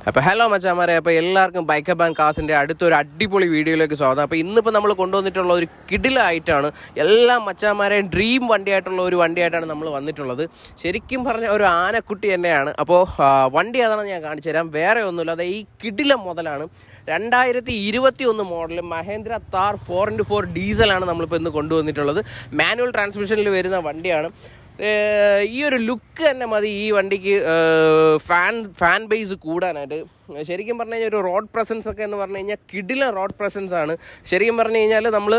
അപ്പോൾ ഹലോ മച്ചാമാരെ, അപ്പോൾ എല്ലാവർക്കും ബൈക്ക് ബാങ്ക് കാസിൻ്റെ അടുത്തൊരു അടിപൊളി വീഡിയോയിലേക്ക് സ്വാഗതം. അപ്പോൾ ഇന്നിപ്പോൾ നമ്മൾ കൊണ്ടുവന്നിട്ടുള്ള ഒരു കിടിലായിട്ടാണ് എല്ലാ മച്ചാമാരെയും ഡ്രീം വണ്ടിയായിട്ടുള്ള ഒരു വണ്ടിയായിട്ടാണ് നമ്മൾ വന്നിട്ടുള്ളത്. ശരിക്കും പറഞ്ഞ ഒരു ആനക്കുട്ടി തന്നെയാണ്. അപ്പോൾ വണ്ടി അതാണെന്ന് ഞാൻ കാണിച്ചു തരാം. വേറെ ഒന്നുമില്ല, അത് ഈ കിടിലം മുതലാണ് 2021 മോഡൽ മഹേന്ദ്ര താർ 4x4 ഡീസലാണ് നമ്മളിപ്പോൾ ഇന്ന് കൊണ്ടുവന്നിട്ടുള്ളത്. മാനുവൽ ട്രാൻസ്മിഷനിൽ വരുന്ന വണ്ടിയാണ്. ഈ ഒരു ലുക്ക് തന്നെ മതി ഈ വണ്ടിക്ക് ഫാൻ ബേസ് കൂടാനായിട്ട്. ശരിക്കും പറഞ്ഞു കഴിഞ്ഞാൽ ഒരു റോഡ് പ്രസൻസ് ഒക്കെ എന്ന് പറഞ്ഞു കഴിഞ്ഞാൽ കിടിലൻ റോഡ് പ്രസൻസ് ആണ്. ശരിക്കും പറഞ്ഞു കഴിഞ്ഞാൽ നമ്മൾ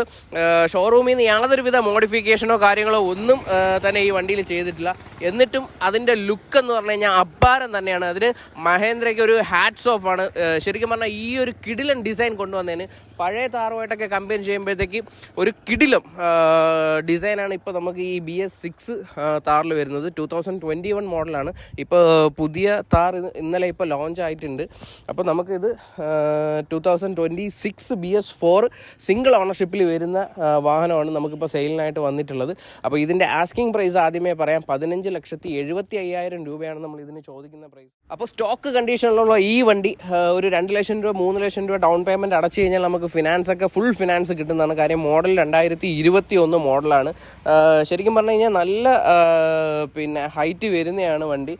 ഷോറൂമിൽ നിന്ന് യാതൊരുവിധ മോഡിഫിക്കേഷനോ കാര്യങ്ങളോ ഒന്നും തന്നെ ഈ വണ്ടിയിൽ ചെയ്തിട്ടില്ല. എന്നിട്ടും അതിൻ്റെ ലുക്ക് എന്ന് പറഞ്ഞു കഴിഞ്ഞാൽ അപ്പാരം തന്നെയാണ്. അതിന് മഹേന്ദ്രയ്ക്ക് ഒരു ഹാറ്റ്സ് ഓഫ് ആണ്. ശരിക്കും പറഞ്ഞാൽ ഈ ഒരു കിടിലൻ ഡിസൈൻ കൊണ്ടുവന്നതിന് പഴയ താറുമായിട്ടൊക്കെ കമ്പയർ ചെയ്യുമ്പോഴത്തേക്ക് ഒരു കിടിലം ഡിസൈനാണ് ഇപ്പോൾ നമുക്ക് ഈ BS6 താറിൽ വരുന്നത്. 2021 മോഡലാണ്. ഇപ്പോൾ പുതിയ താർ ഇന്നലെ ഇപ്പോൾ ലോഞ്ച് ആയിട്ടുണ്ട്. അപ്പോൾ നമുക്കിത് 2026 BS4 സിംഗിൾ ഓണർഷിപ്പിൽ വരുന്ന വാഹനമാണ് നമുക്കിപ്പോൾ സെയിലിനായിട്ട് വന്നിട്ടുള്ളത്. അപ്പോൾ ഇതിൻ്റെ ആസ്കിംഗ് പ്രൈസ് ആദ്യമേ പറയാം, 15,75,000 രൂപയാണ് നമ്മൾ ഇതിന് ചോദിക്കുന്ന പ്രൈസ്. അപ്പോൾ സ്റ്റോക്ക് കണ്ടീഷനിലുള്ള ഈ വണ്ടി ഒരു 2 ലക്ഷം രൂപ 3 ലക്ഷം രൂപ ഡൗൺ പേയ്മെൻറ്റ് അടച്ചു കഴിഞ്ഞാൽ നമുക്ക് ഫിനാൻസ് ഒക്കെ ഫുൾ ഫിനാൻസ് കിട്ടുന്നതാണ്. കാര്യം മോഡൽ 2021 മോഡലാണ്. ശരിക്കും പറഞ്ഞു കഴിഞ്ഞാൽ നല്ല ഹൈറ്റ് വരുന്നതാണ് വണ്ടി.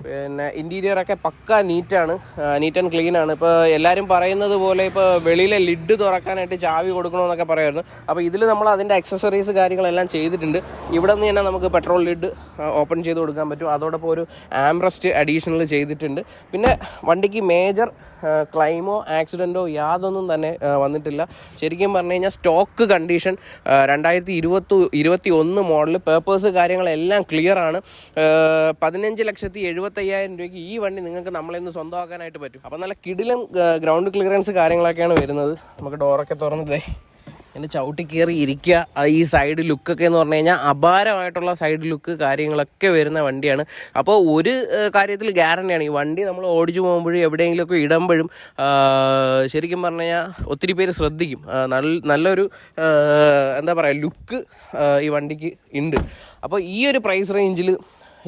പിന്നെ ഇൻറ്റീരിയറൊക്കെ പക്ക നീറ്റാണ്, നീറ്റ് ആൻഡ് ക്ലീൻ ആണ്. ഇപ്പോൾ എല്ലാവരും പറയുന്നത് പോലെ ഇപ്പോൾ വെളിയിലെ ലിഡ് തുറക്കാനായിട്ട് ചാവി കൊടുക്കണമെന്നൊക്കെ പറയുമായിരുന്നു. അപ്പോൾ ഇതിൽ നമ്മൾ അതിൻ്റെ അക്സസറീസ് കാര്യങ്ങളെല്ലാം ചെയ്തിട്ടുണ്ട്. ഇവിടെ നിന്ന് തന്നെ നമുക്ക് പെട്രോൾ ലിഡ് ഓപ്പൺ ചെയ്ത് കൊടുക്കാൻ പറ്റും. അതോടൊപ്പം ഒരു ആംറസ്റ്റ് അഡീഷണൽ ചെയ്തിട്ടുണ്ട്. പിന്നെ വണ്ടിക്ക് മേജർ ക്ലൈമോ ആക്സിഡൻറ്റോ യാതൊന്നും തന്നെ വന്നിട്ടില്ല. ശരിക്കും പറഞ്ഞു കഴിഞ്ഞാൽ സ്റ്റോക്ക് കണ്ടീഷൻ 2021 മോഡൽ പേപ്പേഴ്സ് കാര്യങ്ങളെല്ലാം ക്ലിയർ ആണ്. 15,75,000 രൂപയ്ക്ക് ഈ വണ്ടി നിങ്ങൾക്ക് നമ്മളിന്ന് സ്വന്തമാക്കാനായിട്ട് പറ്റും. അപ്പോൾ നല്ല കിടിലം ഗ്രൗണ്ട് ക്ലിയറൻസ് കാര്യങ്ങളൊക്കെയാണ് വരുന്നത്. നമുക്ക് ഡോറൊക്കെ തുറന്നതേ എൻ്റെ ചവിട്ടി കയറി ഇരിക്കുക. ഈ സൈഡ് ലുക്കൊക്കെ എന്ന് പറഞ്ഞു കഴിഞ്ഞാൽ അപാരമായിട്ടുള്ള സൈഡ് ലുക്ക് കാര്യങ്ങളൊക്കെ വരുന്ന വണ്ടിയാണ്. അപ്പോൾ ഒരു കാര്യത്തിൽ ഗ്യാരണ്ടിയാണ്, ഈ വണ്ടി നമ്മൾ ഓടിച്ചു പോകുമ്പോഴും എവിടെയെങ്കിലുമൊക്കെ ഇടുമ്പോഴും ശരിക്കും പറഞ്ഞു കഴിഞ്ഞാൽ ഒത്തിരി പേര് ശ്രദ്ധിക്കും. നല്ലൊരു എന്താ പറയുക ലുക്ക് ഈ വണ്ടിക്ക് ഉണ്ട്. അപ്പോൾ ഈ ഒരു പ്രൈസ് റേഞ്ചിൽ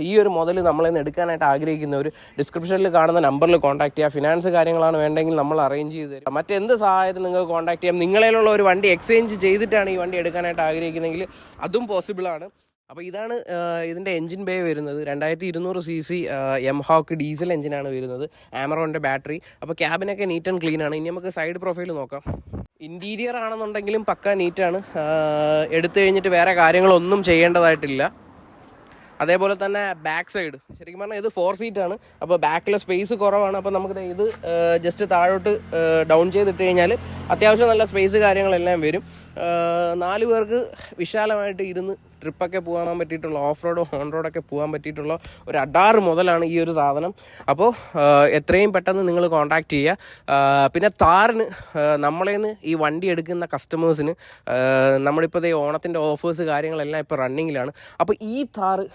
ഈ ഒരു മുതൽ നമ്മളിന്ന് എടുക്കാനായിട്ട് ആഗ്രഹിക്കുന്നവർ ഡിസ്ക്രിപ്ഷനിൽ കാണുന്ന നമ്പറിൽ കോൺടാക്ട് ചെയ്യുക. ഫിനാൻസ് കാര്യങ്ങളാണ് വേണ്ടെങ്കിൽ നമ്മൾ അറേഞ്ച് ചെയ്ത് തരും. മറ്റെന്ത് സഹായത്തിൽ നിങ്ങൾക്ക് കോൺടാക്ട് ചെയ്യാം. നിങ്ങളിലുള്ള ഒരു വണ്ടി എക്സ്ചേഞ്ച് ചെയ്തിട്ടാണ് ഈ വണ്ടി എടുക്കാനായിട്ട് ആഗ്രഹിക്കുന്നതെങ്കിൽ അതും പോസിബിളാണ്. അപ്പോൾ ഇതാണ് ഇതിൻ്റെ എൻജിൻ ബേ വരുന്നത്. 2200 cc എംഹോക്ക് ഡീസൽ എഞ്ചിനാണ് വരുന്നത്. ആമറോണിൻ്റെ ബാറ്ററി. അപ്പോൾ ക്യാബിനൊക്കെ നീറ്റ് ആൻഡ് ക്ലീൻ ആണ്. ഇനി നമുക്ക് സൈഡ് പ്രൊഫൈൽ നോക്കാം. ഇൻറ്റീരിയർ ആണെന്നുണ്ടെങ്കിലും പക്ക നീറ്റാണ്. എടുത്തു കഴിഞ്ഞിട്ട് വേറെ കാര്യങ്ങളൊന്നും ചെയ്യേണ്ടതായിട്ടില്ല. അതേപോലെ തന്നെ ബാക്ക് സൈഡ് ശരിക്കും പറഞ്ഞാൽ ഇത് 4 സീറ്റാണ്. അപ്പോൾ ബാക്കിലെ സ്പേസ് കുറവാണ്. അപ്പോൾ നമുക്ക് ഇത് ജസ്റ്റ് താഴോട്ട് ഡൗൺ ചെയ്തിട്ട് കഴിഞ്ഞാൽ അത്യാവശ്യം നല്ല സ്പേസ് കാര്യങ്ങളെല്ലാം വരും. 4 പേർക്ക് വിശാലമായിട്ട് ഇരുന്ന് ട്രിപ്പൊക്കെ പോകാൻ പറ്റിയിട്ടുള്ള, ഓഫ് റോഡോ ഓൺ റോഡൊക്കെ പോകാൻ പറ്റിയിട്ടുള്ള ഒരു അഡാറ് മുതലാണ് ഈ ഒരു സാധനം. അപ്പോൾ എത്രയും പെട്ടെന്ന് നിങ്ങൾ കോൺടാക്ട് ചെയ്യുക. പിന്നെ താറിന് നമ്മളേന്ന് ഈ വണ്ടി എടുക്കുന്ന കസ്റ്റമേഴ്സിന് നമ്മളിപ്പോൾ ഓണത്തിൻ്റെ ഓഫേഴ്സ് കാര്യങ്ങളെല്ലാം ഇപ്പോൾ റണ്ണിങ്ങിലാണ്. അപ്പോൾ ഈ താറ്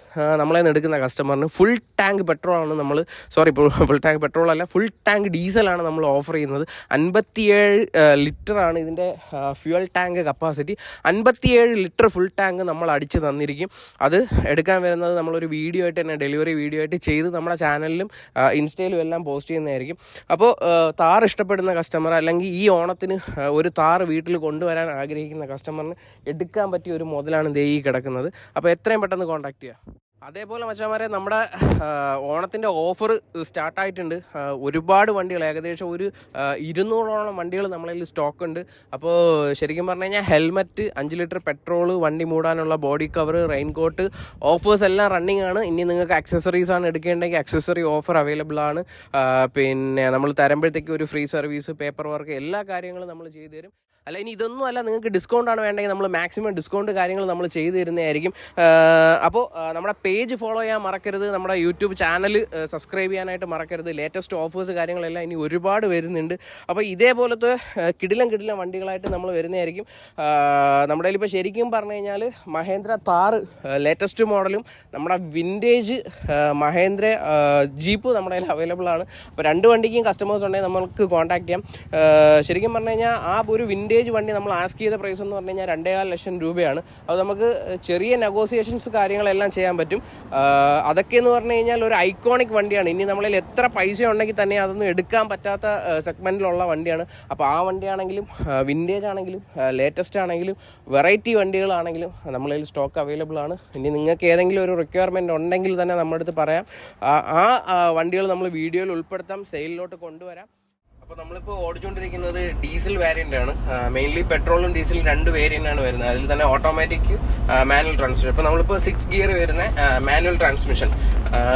നമ്മളേന്ന് എടുക്കുന്ന കസ്റ്റമറിന് ഫുൾ ടാങ്ക് പെട്രോളാണ് നമ്മൾ ഫുൾ ടാങ്ക് പെട്രോളല്ല, ഫുൾ ടാങ്ക് ഡീസലാണ് നമ്മൾ ഓഫർ ചെയ്യുന്നത്. 57 ലിറ്ററാണ് ഇതിൻ്റെ fuel tank capacity. 57 litre full tank നമ്മൾ അടിച്ച് തന്നിരിക്കും. അത് എടുക്കാൻ വരുന്നത് നമ്മളൊരു വീഡിയോ ആയിട്ട് തന്നെ, ഡെലിവറി വീഡിയോ ആയിട്ട് ചെയ്ത് നമ്മുടെ ചാനലിലും ഇൻസ്റ്റയിലും എല്ലാം പോസ്റ്റ് ചെയ്യുന്നതായിരിക്കും. അപ്പോൾ താർ ഇഷ്ടപ്പെടുന്ന കസ്റ്റമർ അല്ലെങ്കിൽ ഈ ഓണത്തിന് ഒരു താർ വീട്ടിൽ കൊണ്ടുവരാൻ ആഗ്രഹിക്കുന്ന കസ്റ്റമറിന് എടുക്കാൻ പറ്റിയ ഒരു മുതലാണ് ദേ ഈ കിടക്കുന്നത്. അപ്പോൾ എത്രയും പെട്ടെന്ന് കോൺടാക്ട് ചെയ്യുക. അതേപോലെ മച്ചാമാരെ, നമ്മുടെ ഓണത്തിൻ്റെ ഓഫർ സ്റ്റാർട്ടായിട്ടുണ്ട്. ഒരുപാട് വണ്ടികൾ, ഏകദേശം ഒരു 200ഓളം വണ്ടികൾ നമ്മളതിൽ സ്റ്റോക്ക് ഉണ്ട്. അപ്പോൾ ശരിക്കും പറഞ്ഞു കഴിഞ്ഞാൽ ഹെൽമെറ്റ്, 5 ലിറ്റർ പെട്രോള്, വണ്ടി മൂടാനുള്ള ബോഡി കവർ, റെയിൻകോട്ട് ഓഫേഴ്സ് എല്ലാം റണ്ണിങ് ആണ്. ഇനി നിങ്ങൾക്ക് അക്സസറീസ് ആണ് എടുക്കേണ്ടെങ്കിൽ അക്സസറി ഓഫർ അവൈലബിൾ ആണ്. പിന്നെ നമ്മൾ തരുമ്പോഴത്തേക്ക് ഒരു ഫ്രീ സർവീസ്, പേപ്പർ വർക്ക്, എല്ലാ കാര്യങ്ങളും നമ്മൾ ചെയ്തു തരും. അല്ല, ഇനി ഇതൊന്നും അല്ല, നിങ്ങൾക്ക് ഡിസ്കൗണ്ടാണ് വേണ്ടെങ്കിൽ നമ്മൾ മാക്സിമം ഡിസ്കൗണ്ട് കാര്യങ്ങൾ നമ്മൾ ചെയ്തു തരുന്നതായിരിക്കും. അപ്പോൾ നമ്മുടെ പേജ് ഫോളോ ചെയ്യാൻ മറക്കരുത്. നമ്മുടെ യൂട്യൂബ് ചാനൽ സബ്സ്ക്രൈബ് ചെയ്യാനായിട്ട് മറക്കരുത്. ലേറ്റസ്റ്റ് ഓഫേഴ്സ് കാര്യങ്ങളെല്ലാം ഇനി ഒരുപാട് വരുന്നുണ്ട്. അപ്പോൾ ഇതേപോലത്തെ കിടിലം വണ്ടികളായിട്ട് നമ്മൾ വരുന്നതായിരിക്കും. നമ്മുടെ കയ്യിലിപ്പോൾ ശരിക്കും പറഞ്ഞു കഴിഞ്ഞാൽ മഹേന്ദ്ര താർ ലേറ്റസ്റ്റ് മോഡലും നമ്മുടെ വിൻറ്റേജ് മഹേന്ദ്ര ജീപ്പ് നമ്മുടെ കയ്യിൽ അവൈലബിൾ ആണ്. അപ്പോൾ 2 വണ്ടിക്കും കസ്റ്റമേഴ്സ് ഉണ്ടെങ്കിൽ നമുക്ക് കോൺടാക്ട് ചെയ്യാം. ശരിക്കും പറഞ്ഞു കഴിഞ്ഞാൽ ആ ഒരു വിൻറ്റേജ് വിൻറ്റേജ് വണ്ടി നമ്മൾ ആസ്ക് ചെയ്ത പ്രൈസ് എന്ന് പറഞ്ഞു കഴിഞ്ഞാൽ 2.5 ലക്ഷം രൂപയാണ്. അത് നമുക്ക് ചെറിയ നെഗോസിയേഷൻസ് കാര്യങ്ങളെല്ലാം ചെയ്യാൻ പറ്റും. അതൊക്കെ എന്ന് പറഞ്ഞു കഴിഞ്ഞാൽ ഒരു ഐക്കോണിക് വണ്ടിയാണ്. ഇനി നമ്മളിൽ എത്ര പൈസ ഉണ്ടെങ്കിൽ തന്നെ അതൊന്നും എടുക്കാൻ പറ്റാത്ത സെഗ്മെൻറ്റിലുള്ള വണ്ടിയാണ്. അപ്പോൾ ആ വണ്ടിയാണെങ്കിലും വിൻറ്റേജ് ആണെങ്കിലും ലേറ്റസ്റ്റ് ആണെങ്കിലും വെറൈറ്റി വണ്ടികളാണെങ്കിലും നമ്മളിൽ സ്റ്റോക്ക് അവൈലബിൾ ആണ്. ഇനി നിങ്ങൾക്ക് ഏതെങ്കിലും ഒരു റിക്വയർമെൻറ്റ് ഉണ്ടെങ്കിൽ തന്നെ നമ്മുടെ അടുത്ത് പറയാം. ആ വണ്ടികൾ നമ്മൾ വീഡിയോയിൽ ഉൾപ്പെടുത്താം, സെയിലിലോട്ട് കൊണ്ടുവരാം. അപ്പോൾ നമ്മളിപ്പോൾ ഓടിച്ചുകൊണ്ടിരിക്കുന്നത് ഡീസൽ വേരിയൻ്റ് ആണ്. മെയിൻലി പെട്രോളും ഡീസലും 2 വേരിയൻ്റ് ആണ് വരുന്നത്. അതിൽ തന്നെ ഓട്ടോമാറ്റിക്, മാനുവൽ ട്രാൻസ്മിഷൻ. ഇപ്പോൾ നമ്മളിപ്പോൾ 6 ഗിയർ വരുന്ന മാനുവൽ ട്രാൻസ്മിഷൻ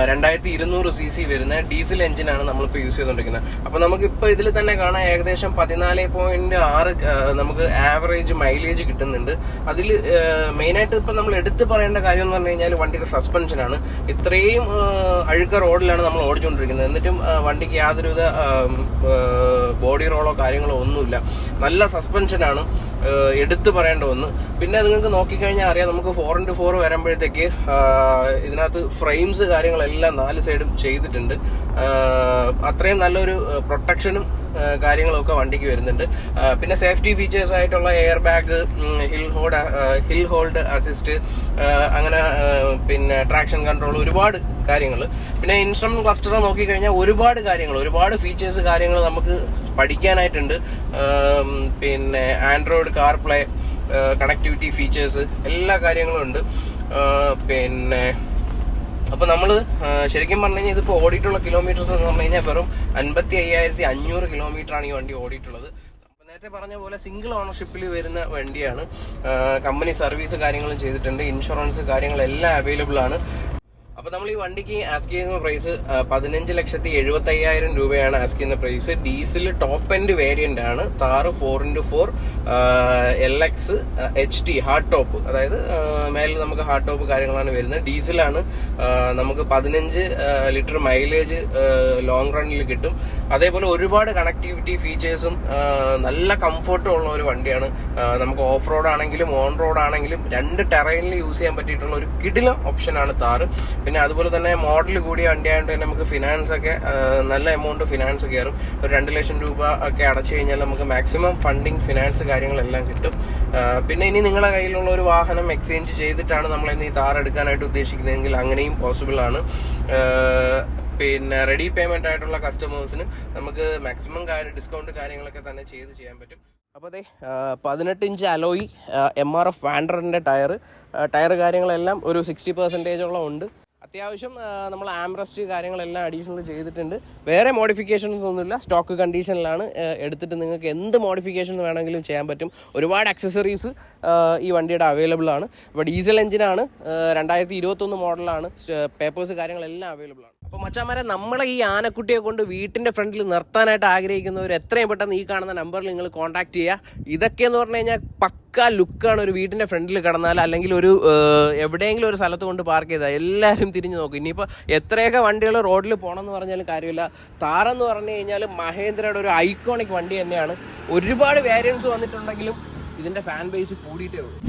2200 cc വരുന്ന ഡീസൽ എഞ്ചിനാണ് നമ്മളിപ്പോൾ യൂസ് ചെയ്തുകൊണ്ടിരിക്കുന്നത്. അപ്പോൾ നമുക്കിപ്പോൾ ഇതിൽ തന്നെ കാണാൻ ഏകദേശം 14.6 നമുക്ക് ആവറേജ് മൈലേജ് കിട്ടുന്നുണ്ട്. അതിൽ മെയിനായിട്ട് ഇപ്പോൾ നമ്മൾ എടുത്ത് പറയേണ്ട കാര്യം എന്ന് പറഞ്ഞു കഴിഞ്ഞാൽ വണ്ടിയുടെ സസ്പെൻഷനാണ്. ഇത്രയും അഴുക്ക റോഡിലാണ് നമ്മൾ ഓടിച്ചുകൊണ്ടിരിക്കുന്നത്. എന്നിട്ടും വണ്ടിക്ക് യാതൊരുവിധ ബോഡി റോളോ കാര്യങ്ങളോ ഒന്നുമില്ല. നല്ല സസ്പെൻഷനാണ്, എടുത്തു പറയേണ്ട ഒന്ന്. പിന്നെ നിങ്ങൾക്ക് നോക്കിക്കഴിഞ്ഞാൽ അറിയാം, നമുക്ക് 4x4 വരുമ്പോഴത്തേക്ക് ഇതിനകത്ത് ഫ്രെയിംസ് കാര്യങ്ങളെല്ലാം 4 സൈഡും ചെയ്തിട്ടുണ്ട്. അത്രയും നല്ലൊരു പ്രൊട്ടക്ഷനും കാര്യങ്ങളൊക്കെ വണ്ടിക്ക് വരുന്നുണ്ട്. പിന്നെ സേഫ്റ്റി ഫീച്ചേഴ്സ് ആയിട്ടുള്ള air bag, hill hold assist, അങ്ങനെ പിന്നെ ട്രാക്ഷൻ കൺട്രോൾ, ഒരുപാട് കാര്യങ്ങൾ. പിന്നെ ഇൻസ്ട്രുമെന്റ് ക്ലസ്റ്റർ നോക്കിക്കഴിഞ്ഞാൽ ഒരുപാട് കാര്യങ്ങൾ, ഒരുപാട് ഫീച്ചേഴ്സ് കാര്യങ്ങൾ നമുക്ക് പഠിക്കാനായിട്ടുണ്ട്. പിന്നെ ആൻഡ്രോയിഡ് കാർപ്ലേ, കണക്ടിവിറ്റി ഫീച്ചേഴ്സ്, എല്ലാ കാര്യങ്ങളും ഉണ്ട്. പിന്നെ അപ്പോൾ നമ്മൾ ശരിക്കും പറഞ്ഞു കഴിഞ്ഞാൽ ഇതിപ്പോൾ ഓടിയിട്ടുള്ള കിലോമീറ്റേഴ്സ് എന്ന് പറഞ്ഞു കഴിഞ്ഞാൽ വെറും 55,500 കിലോമീറ്ററാണ് ഈ വണ്ടി ഓടിയിട്ടുള്ളത്. അപ്പോൾ നേരത്തെ പറഞ്ഞ പോലെ സിംഗിൾ ഓണർഷിപ്പിൽ വരുന്ന വണ്ടിയാണ്. കമ്പനി സർവീസ് കാര്യങ്ങളും ചെയ്തിട്ടുണ്ട്, ഇൻഷുറൻസ് കാര്യങ്ങളെല്ലാം അവൈലബിൾ ആണ്. അപ്പോൾ നമ്മൾ ഈ വണ്ടിക്ക് ആസ്ക് ചെയ്യുന്ന പ്രൈസ് 15,75,000 രൂപയാണ് ആസ്ക് ചെയ്യുന്ന price. Diesel top end variant ആണ്. Thar 4x4 LX HT hard top, അതായത് മേലിൽ നമുക്ക് ഹാർഡ് ടോപ്പ് കാര്യങ്ങളാണ് വരുന്നത്. ഡീസലാണ്. നമുക്ക് 15 ലിറ്റർ മൈലേജ് ലോങ് റണ്ണിൽ കിട്ടും. അതേപോലെ ഒരുപാട് കണക്ടിവിറ്റി ഫീച്ചേഴ്സും നല്ല കംഫർട്ടും ഉള്ള ഒരു വണ്ടിയാണ്. നമുക്ക് ഓഫ് റോഡ് ആണെങ്കിലും ഓൺ റോഡ് ആണെങ്കിലും 2 ടെറൈനിൽ യൂസ് ചെയ്യാൻ പറ്റിയിട്ടുള്ള ഒരു കിടിലം ഓപ്ഷനാണ് താറ്. പിന്നെ അതുപോലെ തന്നെ മോഡൽ കൂടിയ വണ്ടിയായതുകൊണ്ട് തന്നെ നമുക്ക് ഫിനാൻസ് ഒക്കെ നല്ല എമൗണ്ട് ഫിനാൻസ് കയറും. ഒരു 2 ലക്ഷം രൂപ ഒക്കെ അടച്ചു കഴിഞ്ഞാൽ നമുക്ക് മാക്സിമം ഫണ്ടിങ്, ഫിനാൻസ് കാര്യങ്ങളെല്ലാം കിട്ടും. പിന്നെ ഇനി നിങ്ങളുടെ കയ്യിലുള്ള ഒരു വാഹനം എക്സ്ചേഞ്ച് ചെയ്തിട്ടാണ് നമ്മളിന്ന് ഈ താർ എടുക്കാനായിട്ട് ഉദ്ദേശിക്കുന്നതെങ്കിൽ അങ്ങനെയും പോസിബിൾ ആണ്. പിന്നെ റെഡി പേയ്മെന്റ് ആയിട്ടുള്ള കസ്റ്റമേഴ്സിന് നമുക്ക് മാക്സിമം ഡിസ്കൗണ്ട് കാര്യങ്ങളൊക്കെ തന്നെ ചെയ്യാൻ പറ്റും. അപ്പോൾ അതെ 18 ഇഞ്ച് അലോയി MRF വാൻഡറിൻ്റെ ടയർ കാര്യങ്ങളെല്ലാം ഒരു 60% ഉണ്ട്. അത്യാവശ്യം നമ്മൾ ആംറസ്റ്റ് കാര്യങ്ങളെല്ലാം അഡീഷണൽ ചെയ്തിട്ടുണ്ട്. വേറെ മോഡിഫിക്കേഷൻസ് ഒന്നുമില്ല, സ്റ്റോക്ക് കണ്ടീഷനിലാണ്. എടുത്തിട്ട് നിങ്ങൾക്ക് എന്ത് മോഡിഫിക്കേഷൻ വേണമെങ്കിലും ചെയ്യാൻ പറ്റും. ഒരുപാട് അക്സസറീസ് ഈ വണ്ടിയുടെ അവൈലബിൾ ആണ്. ഇപ്പോൾ ഡീസൽ എഞ്ചിനാണ്, 2021 മോഡലാണ്, പേപ്പേഴ്സ് കാര്യങ്ങളെല്ലാം അവൈലബിൾ ആണ്. അപ്പോൾ മച്ചാന്മാരെ, നമ്മളെ ഈ ആനക്കുട്ടിയെ കൊണ്ട് വീട്ടിൻ്റെ ഫ്രണ്ടിൽ നിർത്താനായിട്ട് ആഗ്രഹിക്കുന്നവർ എത്രയും പെട്ടെന്ന് ഈ കാണുന്ന നമ്പറിൽ നിങ്ങൾ കോൺടാക്ട് ചെയ്യുക. ഇതൊക്കെയെന്ന് പറഞ്ഞു കഴിഞ്ഞാൽ പക്ക ലുക്കാണ്. ഒരു വീട്ടിൻ്റെ ഫ്രണ്ടിൽ കിടന്നാൽ അല്ലെങ്കിൽ ഒരു എവിടെയെങ്കിലും ഒരു സ്ഥലത്ത് കൊണ്ട് പാർക്ക് ചെയ്താൽ എല്ലാവരും തിരിഞ്ഞു നോക്കും. ഇനിയിപ്പോൾ എത്രയൊക്കെ വണ്ടികൾ റോഡിൽ പോകണമെന്ന് പറഞ്ഞാലും കാര്യമില്ല. താറെന്ന് പറഞ്ഞു കഴിഞ്ഞാൽ മഹേന്ദ്രയുടെ ഒരു ഐക്കോണിക് വണ്ടി തന്നെയാണ്. ഒരുപാട് വേരിയൻസ് വന്നിട്ടുണ്ടെങ്കിലും ഇതിൻ്റെ ഫാൻ ബേസ് കൂടിയിട്ടേ ഉള്ളൂ.